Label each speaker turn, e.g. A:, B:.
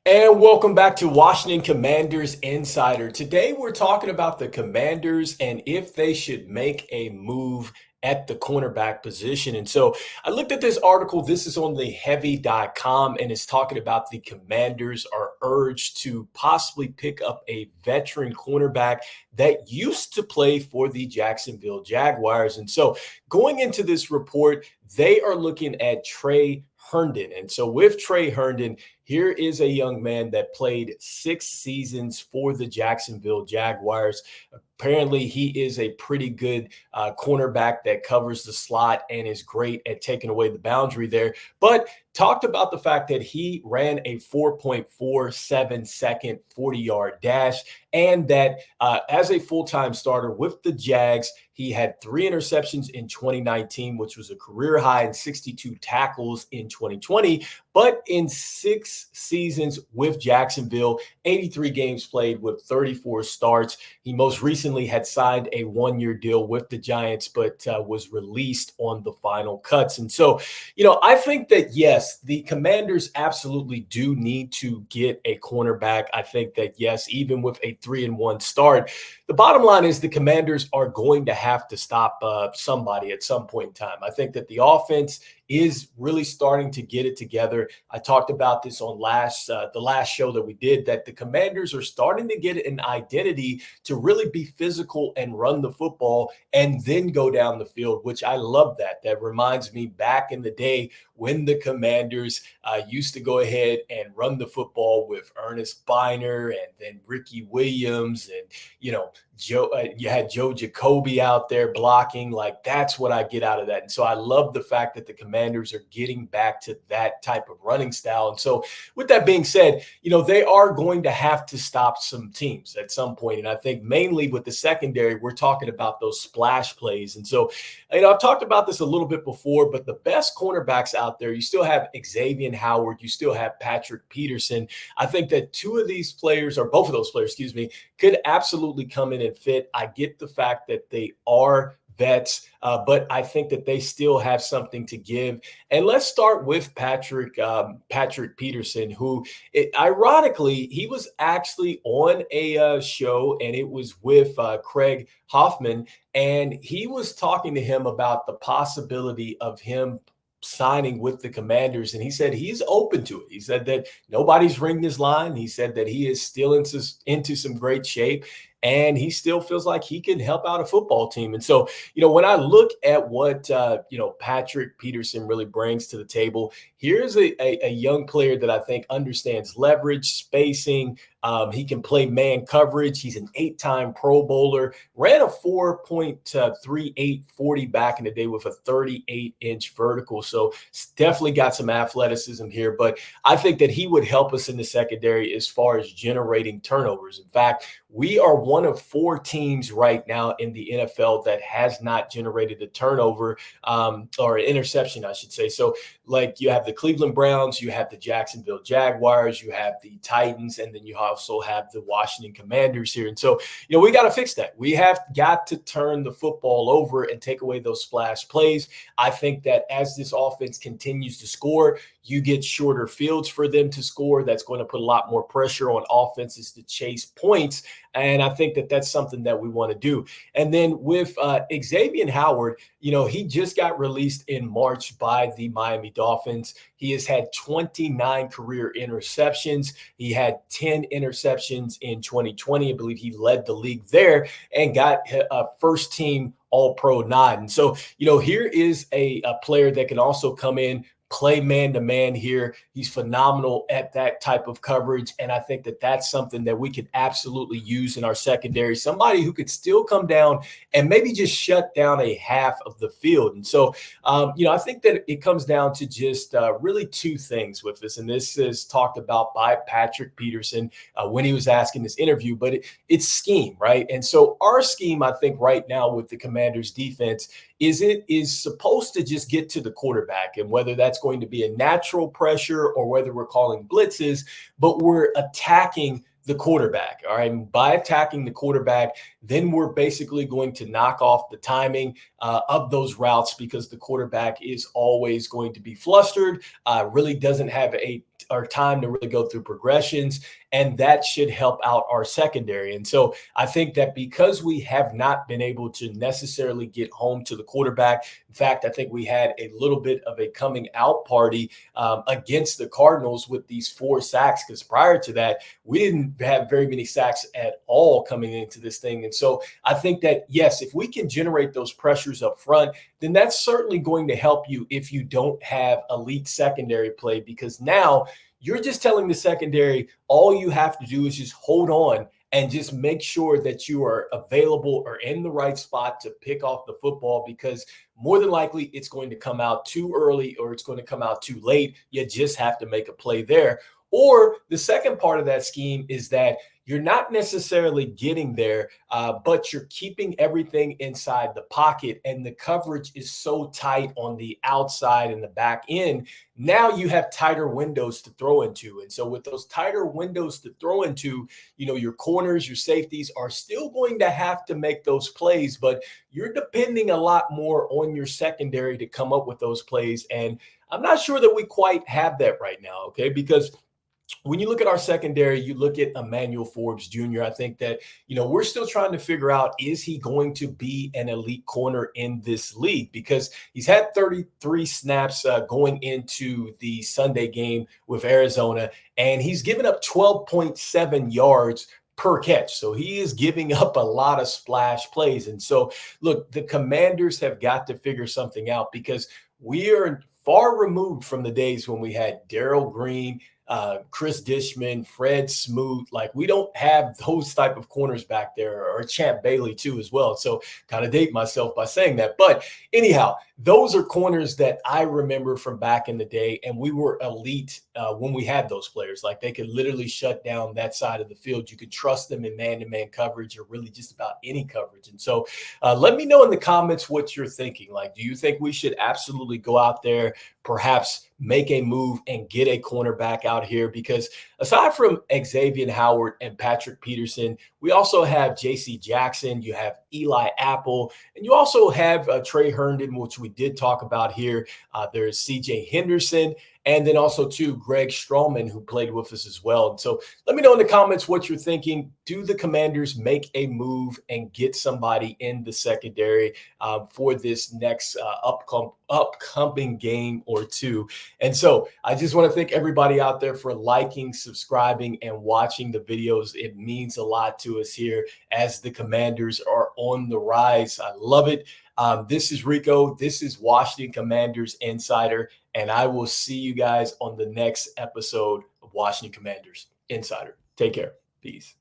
A: And welcome back to Washington Commanders Insider. Today we're talking about the Commanders and if they should make a move at the cornerback position. And so I looked at this article. This is on the heavy.com and it's talking about the Commanders are urged to possibly pick up a veteran cornerback that used to play for the Jacksonville Jaguars. And so going into this report, they are looking at Trey Herndon. And so with Trey Herndon, here is a young man that played 6 seasons for the Jacksonville Jaguars. Apparently, he is a pretty good cornerback that covers the slot and is great at taking away the boundary there. But talked about the fact that he ran a 4.47 second 40-yard dash, and that as a full-time starter with the Jags, he had 3 interceptions in 2019, which was a career high, and 62 tackles in 2020. But in 6 seasons with Jacksonville, 83 games played with 34 starts. He most recently had signed a 1-year deal with the Giants, but was released on the final cuts. And so, I think that, yes, the Commanders absolutely do need to get a cornerback. I think that, yes, even with a 3-1 start, the bottom line is the Commanders are going to have to stop somebody at some point in time. I think that the offense is really starting to get it together. I talked about this on the last show that we did, that the Commanders are starting to get an identity to really be physical and run the football and then go down the field, which I love that. That reminds me back in the day when the Commanders used to go ahead and run the football with Ernest Biner and then Ricky Williams and, you had Joe Jacoby out there blocking. Like, that's what I get out of that. And so I love the fact that the Commanders are getting back to that type of running style. And so with that being said, they are going to have to stop some teams at some point. And I think mainly with the secondary, we're talking about those splash plays. And so, I've talked about this a little bit before, but the best cornerbacks out there, you still have Xavier Howard, you still have Patrick Peterson. I think that two of these players, or both of those players, could absolutely come in and fit. I get the fact that they are vets, but I think that they still have something to give. And let's start with Patrick Peterson, who, ironically, he was actually on a show, and it was with Craig Hoffman, and he was talking to him about the possibility of him signing with the Commanders, and he said he's open to it. He said that nobody's ringed his line. He said that he is still into some great shape, and he still feels like he can help out a football team. And so, when I look at what Patrick Peterson really brings to the table, here's a young player that I think understands leverage, spacing. He can play man coverage. He's an 8-time Pro Bowler, ran a 4.38 40 back in the day with a 38-inch vertical. So definitely got some athleticism here, but I think that he would help us in the secondary as far as generating turnovers. In fact, we are one of 4 teams right now in the NFL that has not generated a turnover or an interception, I should say. So, like, you have the Cleveland Browns, you have the Jacksonville Jaguars, you have the Titans, and then you also have the Washington Commanders here. And so, we got to fix that. We have got to turn the football over and take away those splash plays. I think that as this offense continues to score, you get shorter fields for them to score. That's going to put a lot more pressure on offenses to chase points. And I think that that's something that we want to do. And then with Xavier Howard, he just got released in March by the Miami Dolphins. He has had 29 career interceptions. He had 10 interceptions in 2020. I believe he led the league there and got a first team All-Pro nod. And so, here is a player that can also come in, play man-to-man here. He's phenomenal at that type of coverage, and I think that that's something that we could absolutely use in our secondary, somebody who could still come down and maybe just shut down a half of the field. And so, I think that it comes down to just really 2 things with this, and this is talked about by Patrick Peterson when he was asking this interview, but it's scheme, right? And so our scheme, I think right now with the Commanders defense, is supposed to just get to the quarterback, and whether that's going to be a natural pressure or whether we're calling blitzes, but we're attacking the quarterback. All right. And by attacking the quarterback, then we're basically going to knock off the timing of those routes, because the quarterback is always going to be flustered, really doesn't have a or time to really go through progressions, and that should help out our secondary. And so I think that because we have not been able to necessarily get home to the quarterback, in fact, I think we had a little bit of a coming out party against the Cardinals with these 4 sacks, because prior to that, we didn't have very many sacks at all coming into this thing. And so I think that, yes, if we can generate those pressures up front, then that's certainly going to help you if you don't have elite secondary play, because now you're just telling the secondary all you have to do is just hold on and just make sure that you are available or in the right spot to pick off the football, because more than likely it's going to come out too early or it's going to come out too late. You just have to make a play there. Or the second part of that scheme is that you're not necessarily getting there, but you're keeping everything inside the pocket, and the coverage is so tight on the outside and the back end. Now you have tighter windows to throw into. And so with those tighter windows to throw into, your corners, your safeties are still going to have to make those plays, but you're depending a lot more on your secondary to come up with those plays. And I'm not sure that we quite have that right now, okay? Because when you look at our secondary, you look at Emmanuel Forbes Jr. I think that, we're still trying to figure out, is he going to be an elite corner in this league? Because he's had 33 snaps going into the Sunday game with Arizona, and he's given up 12.7 yards per catch. So he is giving up a lot of splash plays. And so, look, the Commanders have got to figure something out, because we are far removed from the days when we had Darrell Green, Chris Dishman, Fred Smoot. Like, we don't have those type of corners back there, or Champ Bailey too as well. So kind of date myself by saying that. But anyhow, those are corners that I remember from back in the day, and we were elite when we had those players. Like, they could literally shut down that side of the field. You could trust them in man-to-man coverage, or really just about any coverage. And so let me know in the comments what you're thinking. Like, do you think we should absolutely go out there, perhaps make a move and get a cornerback out here? Because aside from Xavier Howard and Patrick Peterson, we also have J.C. Jackson, you have Eli Apple, and you also have Trey Herndon, which we did talk about here. There's C.J. Henderson, and then also too Greg Stroman, who played with us as well. And so let me know in the comments what you're thinking. Do the Commanders make a move and get somebody in the secondary for this next upcoming game or two? And so I just want to thank everybody out there for liking, subscribing, and watching the videos. It means a lot to us here as the Commanders are on the rise. I love it. This is Rico. This is Washington Commanders Insider, and I will see you guys on the next episode of Washington Commanders Insider. Take care. Peace.